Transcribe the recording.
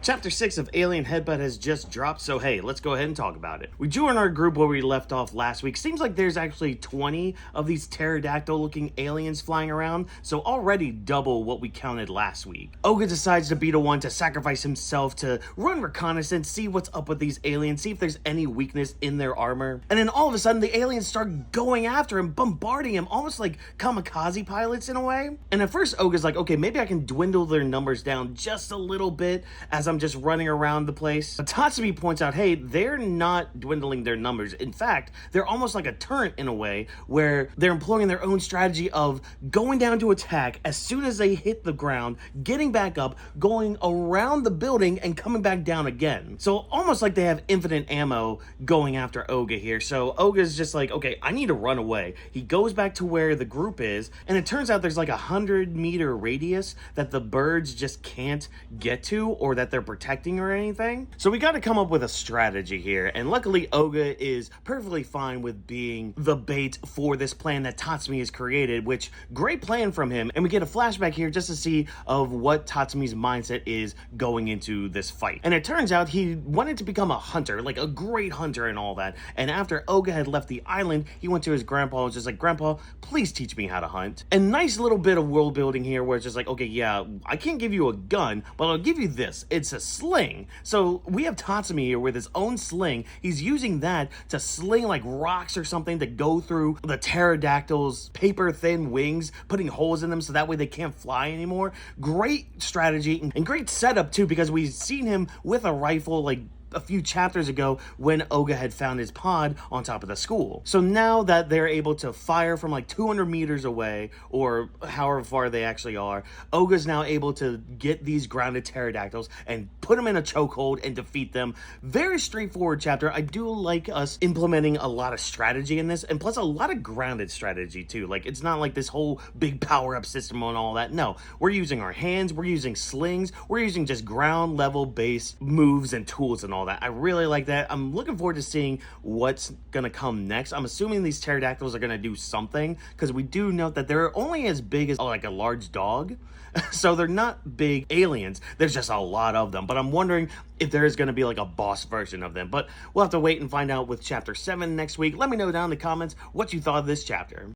Chapter 6 of Alien Headbutt has just dropped, so hey, let's go ahead and talk about it. We drew in our group where we left off last week. Seems like there's actually 20 of these pterodactyl-looking aliens flying around, so already double what we counted last week. Oga decides to be the one to sacrifice himself to run reconnaissance, see what's up with these aliens, see if there's any weakness in their armor. And then all of a sudden, the aliens start going after him, bombarding him, almost like kamikaze pilots in a way. And at first, Oga's like, okay, maybe I can dwindle their numbers down just a little bit as I'm just running around the place. But Tatsumi points out, hey, they're not dwindling their numbers. In fact, they're almost like a turret in a way where they're employing their own strategy of going down to attack as soon as they hit the ground, getting back up, going around the building, and coming back down again. So almost like they have infinite ammo going after Oga here. So Oga's just like, okay, I need to run away. He goes back to where the group is, and it turns out there's like 100-meter radius that the birds just can't get to, or that they're protecting or anything. So we got to come up with a strategy here, and luckily Oga is perfectly fine with being the bait for this plan that Tatsumi has created, which great plan from him. And we get a flashback here just to see of what Tatsumi's mindset is going into this fight. And it turns out he wanted to become a hunter, like a great hunter and all that. And after Oga had left the island, he went to his grandpa and was just like, Grandpa, please teach me how to hunt. And nice little bit of world building here where it's just like, okay, yeah, I can't give you a gun, but I'll give you this. It's a sling. So we have Tatsumi here with his own sling. He's using that to sling like rocks or something to go through the pterodactyl's paper thin wings, putting holes in them so that way they can't fly anymore. Great strategy and great setup too, because we've seen him with a rifle like a few chapters ago when Oga had found his pod on top of the school. So now that they're able to fire from like 200 meters away, or however far they actually are, Oga's now able to get these grounded pterodactyls and put them in a chokehold and defeat them. Very straightforward chapter. I do like us implementing a lot of strategy in this, and plus a lot of grounded strategy too. Like, it's not like this whole big power-up system and all that. No, we're using our hands, we're using slings, we're using just ground level base moves and tools and all that. I really like that. I'm looking forward to seeing what's gonna come next. I'm assuming these pterodactyls are gonna do something, because we do note that they're only as big as like a large dog. So they're not big aliens. There's just a lot of them. But I'm wondering if there is going to be like a boss version of them. But we'll have to wait and find out with chapter 7 next week. Let me know down in the comments what you thought of this chapter.